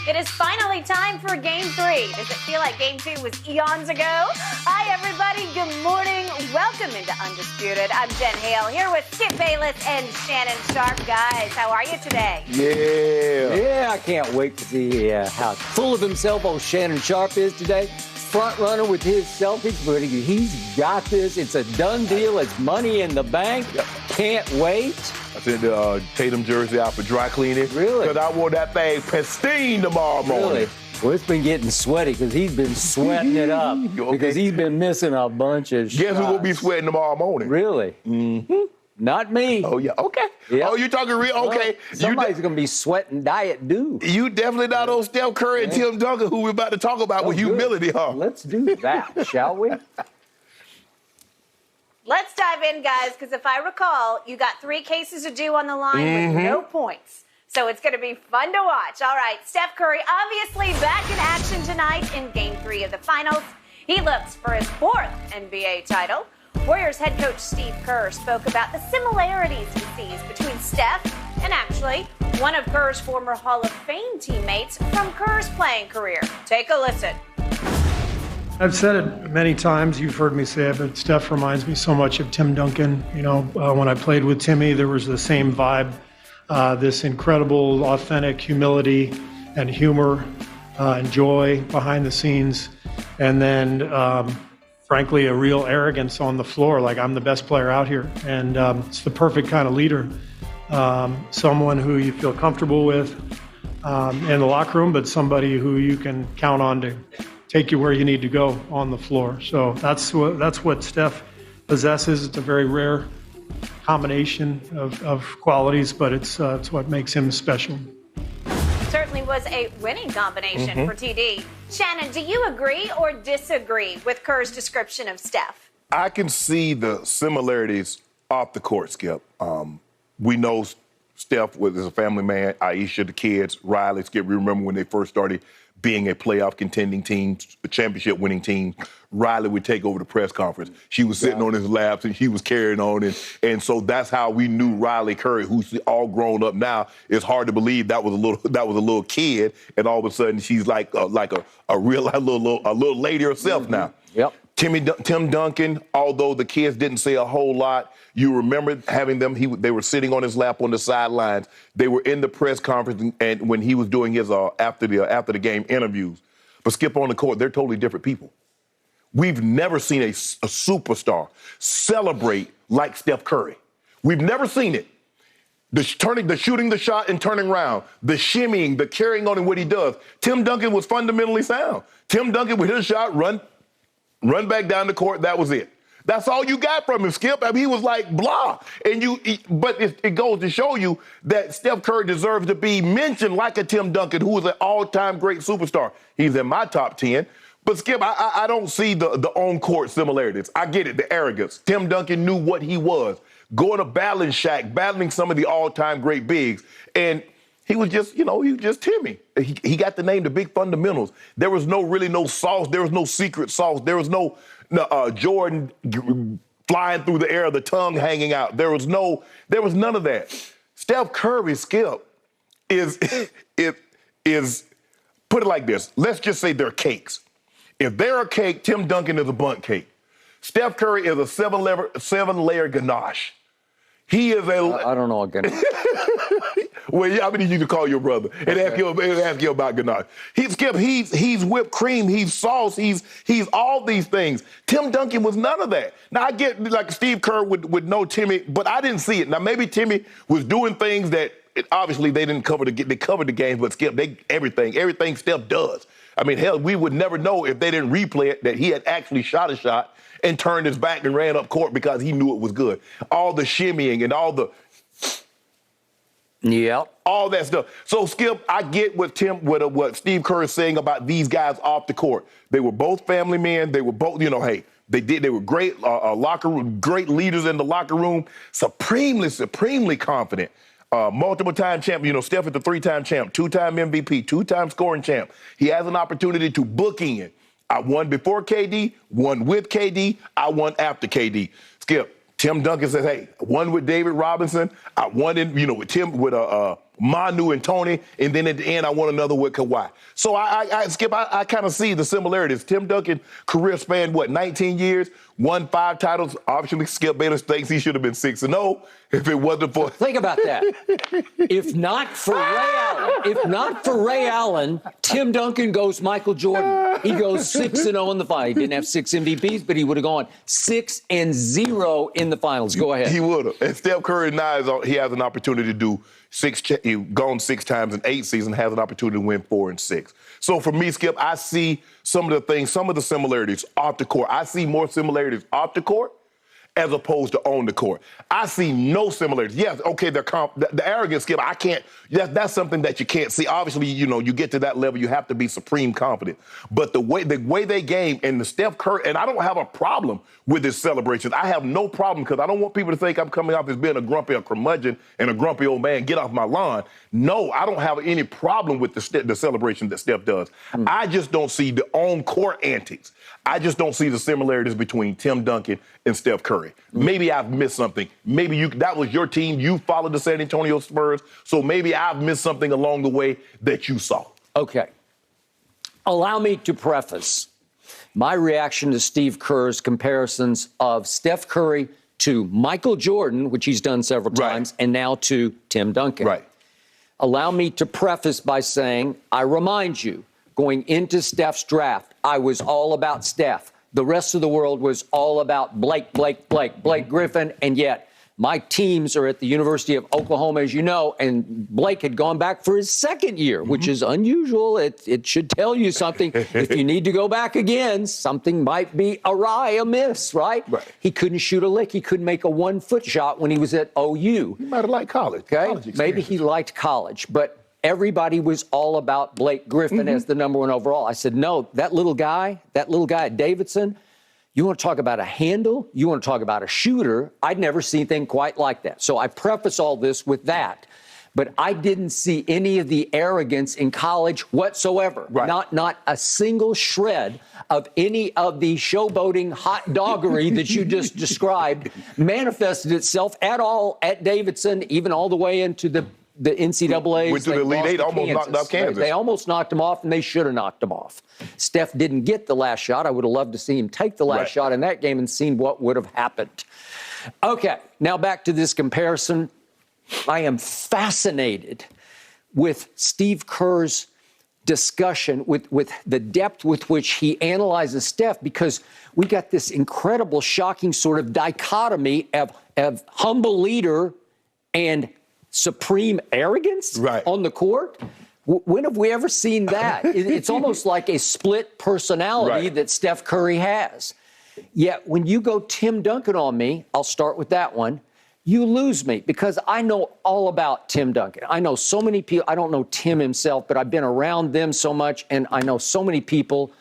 It is finally time for Game 3. Does it feel like Game 2 was eons ago? Hi, everybody. Good morning. Welcome into Undisputed. I'm Jen Hale here with Skip Bayless and Shannon Sharp. Guys, how are you today? Yeah, I can't wait to see how full of himself old Shannon Sharp is today. Front runner with his Celtics, but he's got this. It's a done deal. It's money in the bank. Can't wait. I sent the Tatum jersey out for dry cleaning. Really? Because I want that thing pristine tomorrow morning. Really? Well, it's been getting sweaty because he's been sweating it up because he's been missing a bunch of shots. Guess who's going to be sweating tomorrow morning? Really? Mm-hmm. Not me. Oh, yeah. Okay. Yep. Oh, you're talking real? Okay. Somebody's going to be sweating Diet Dew. You definitely not on Steph Curry and Tim Duncan, who we're about to talk about with humility, huh? Let's do that, shall we? Let's dive in, guys, because if I recall, you got 3 cases of dew on the line with no points. So it's going to be fun to watch. All right, Steph Curry obviously back in action tonight in Game 3 of the Finals. He looks for his 4th NBA title. Warriors head coach Steve Kerr spoke about the similarities he sees between Steph and actually one of Kerr's former Hall of Fame teammates from Kerr's playing career. Take a listen. I've said it many times, you've heard me say it, but Steph reminds me so much of Tim Duncan. You know, when I played with Timmy, there was the same vibe, this incredible, authentic humility and humor and joy behind the scenes. And then, frankly, a real arrogance on the floor, like I'm the best player out here. And it's the perfect kind of leader, someone who you feel comfortable with in the locker room, but somebody who you can count on to take you where you need to go on the floor. So that's what Steph possesses. It's a very rare combination of qualities, but it's what makes him special. Certainly was a winning combination for TD. Shannon, do you agree or disagree with Kerr's description of Steph? I can see the similarities off the court, Skip. We know Steph was a family man. Aisha, the kids, Riley, Skip. We remember when they first started being a playoff contending team, a championship winning team. Riley would take over the press conference. She was sitting on his laps and he was carrying on. And so that's how we knew Riley Curry, who's all grown up now. It's hard to believe that was a little kid, and all of a sudden she's like a real little lady herself now. Yep. Tim Duncan, although the kids didn't say a whole lot, you remember having them, they were sitting on his lap on the sidelines. They were in the press conference and when he was doing his after the game interviews. But Skip, on the court, they're totally different people. We've never seen a superstar celebrate like Steph Curry. We've never seen it. The shooting the shot and turning around, the shimmying, the carrying on and what he does. Tim Duncan was fundamentally sound. Tim Duncan with his shot, run back down the court, that was it. That's all you got from him, Skip. I mean, he was like, blah. But it goes to show you that Steph Curry deserves to be mentioned like a Tim Duncan, who is an all-time great superstar. He's in my top 10. But, Skip, I don't see the on-court similarities. I get it, the arrogance. Tim Duncan knew what he was. Going to battling Shaq, battling some of the all-time great bigs. And he was just, he was just Timmy. He got the name, the big fundamentals. There was no sauce. There was no secret sauce. There was no Jordan flying through the air, the tongue hanging out. There was none of that. Steph Curry, Skip, is put it like this. Let's just say they're cakes. If they're a cake, Tim Duncan is a bundt cake. Steph Curry is a 7-layer ganache. He is I don't know a ganache. Well, yeah, I mean, you can call your brother and ask you about ganache. He's whipped cream. He's sauce. He's all these things. Tim Duncan was none of that. Now, I get like Steve Kerr would know Timmy, but I didn't see it. Now, maybe Timmy was doing things that obviously they didn't cover. They covered the games, but Skip, everything Steph does. I mean, hell, we would never know if they didn't replay it that he had actually shot a shot and turned his back and ran up court because he knew it was good. All the shimmying and all the all that stuff. So, Skip, I get what Steve Kerr is saying about these guys off the court. They were both family men. They were both, they were great locker room, great leaders in the locker room, supremely confident. Multiple-time champ. Steph is the 3-time champ, 2-time MVP, 2-time scoring champ. He has an opportunity to book in. I won before KD, won with KD, I won after KD. Skip, Tim Duncan says, hey, I won with David Robinson. I won with Manu and Tony, and then at the end, I want another with Kawhi. So Skip, I kind of see the similarities. Tim Duncan career span, 19 years, won 5 titles. Obviously, Skip Bayless thinks he should have been 6-0 if it wasn't for. Think about that. If not for Ray Allen, Tim Duncan goes Michael Jordan. He goes 6-0 in the final. He didn't have 6 MVPs, but he would have gone 6-0 in the finals. Go ahead. He would have. And Steph Curry now he has an opportunity to do he's gone 6 times in 8 seasons, has an opportunity to win 4 and 6. So for me, Skip, I see some of the similarities off the court. I see more similarities off the court as opposed to on the court. I see no similarities. Yes, okay, the arrogance, Skip, I can't, that's something that you can't see. Obviously, you get to that level, you have to be supreme confident. But the way they game and the Steph Curry, and I don't have a problem with his celebrations. I have no problem because I don't want people to think I'm coming off as being a curmudgeon and a grumpy old man, get off my lawn. No, I don't have any problem with the celebration that Steph does. I just don't see the on-court antics. I just don't see the similarities between Tim Duncan and Steph Curry. Maybe I've missed something. Maybe that was your team. You followed the San Antonio Spurs. So maybe I've missed something along the way that you saw. Okay. Allow me to preface my reaction to Steve Kerr's comparisons of Steph Curry to Michael Jordan, which he's done several times, and now to Tim Duncan. Right. Allow me to preface by saying, I remind you, going into Steph's draft, I was all about Steph. The rest of the world was all about Blake Griffin, and yet my teams are at the University of Oklahoma, as you know, and Blake had gone back for his second year, which is unusual. It should tell you something. If you need to go back again, something might be amiss, right? He couldn't shoot a lick. He couldn't make a 1-foot shot when he was at OU. He might have liked college. Okay, maybe he liked college, but everybody was all about Blake Griffin as the number 1 overall. I said, no, that little guy at Davidson, you want to talk about a handle? You want to talk about a shooter? I'd never seen anything quite like that. So I preface all this with that. But I didn't see any of the arrogance in college whatsoever. Not a single shred of any of the showboating hot doggery that you just described manifested itself at all at Davidson, even all the way into the NCAA. Went to the Elite Eight, almost knocked off Kansas. They almost knocked him off, and they should have knocked him off. Steph didn't get the last shot. I would have loved to see him take the last shot in that game and seen what would have happened. Okay, now back to this comparison. I am fascinated with Steve Kerr's discussion, with the depth with which he analyzes Steph, because we got this incredible, shocking sort of dichotomy of humble leader and supreme arrogance on the court. When have we ever seen that? It's almost like a split personality that Steph Curry has. Yet when you go Tim Duncan on me, I'll start with that one, you lose me, because I know all about Tim Duncan. I know so many people. I don't know Tim himself, but I've been around them so much, and I know so many people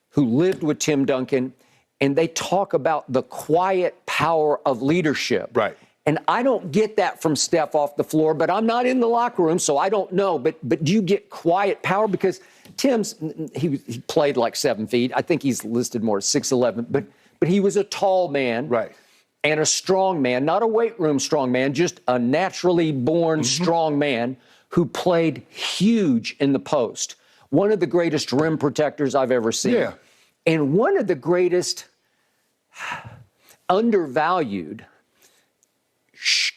who lived with Tim Duncan, and they talk about the quiet power of leadership. And I don't get that from Steph off the floor, but I'm not in the locker room, so I don't know. But do you get quiet power? Because Tim's, he played like 7 feet. I think he's listed more 6'11", but he was a tall man. And a strong man, not a weight room strong man, just a naturally born strong man who played huge in the post. One of the greatest rim protectors I've ever seen. And one of the greatest undervalued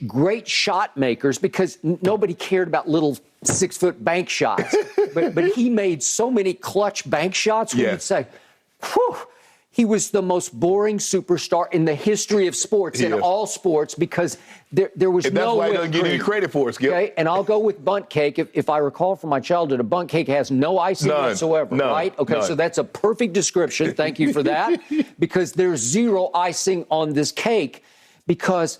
great shot makers, because nobody cared about little 6-foot bank shots. but he made so many clutch bank shots where you'd say, whew, he was the most boring superstar in the history of sports, in all sports, because there was no. And that's why he doesn't get any credit for it, Skip. Okay, and I'll go with bunt cake. If I recall from my childhood, a bunt cake has no icing whatsoever, right? Okay, so that's a perfect description. Thank you for that. Because there's 0 icing on this cake, because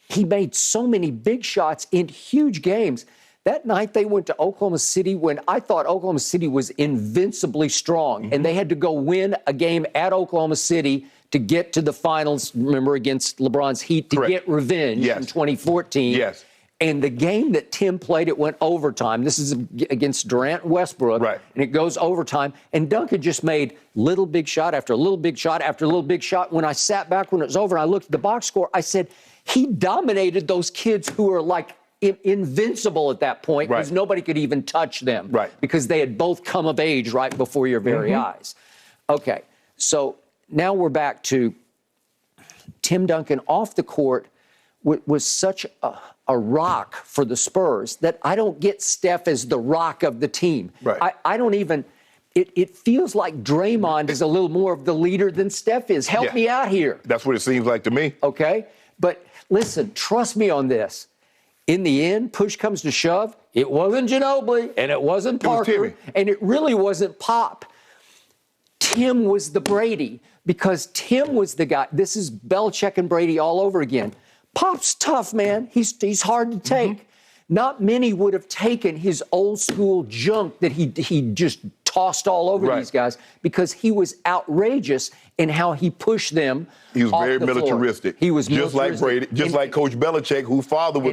he made so many big shots in huge games. That night they went to Oklahoma City when I thought Oklahoma City was invincibly strong, and they had to go win a game at Oklahoma City to get to the finals, remember, against LeBron's Heat, to get revenge in 2014. And the game that Tim played, it went overtime. This is against Durant and Westbrook, and it goes overtime. And Duncan just made little big shot after little big shot after little big shot. When I sat back when it was over and I looked at the box score, I said, he dominated those kids who are like invincible at that point because nobody could even touch them. Right. Because they had both come of age right before your very eyes. Okay, so now we're back to Tim Duncan off the court was such a rock for the Spurs that I don't get Steph as the rock of the team. Right. I don't even, it feels like Draymond is a little more of the leader than Steph is. Help me out here. That's what it seems like to me. Okay? But listen, trust me on this. In the end, push comes to shove, it wasn't Ginobili and it wasn't Parker and it really wasn't Pop. Tim was the Brady because Tim was the guy. This is Belichick and Brady all over again. Pop's tough, man. He's hard to take. Not many would have taken his old school junk that he just tossed all over these guys because he was outrageous in how he pushed them. He was off very the floor. militaristic. He was just militaristic. like Brady, just like Coach Belichick, whose father was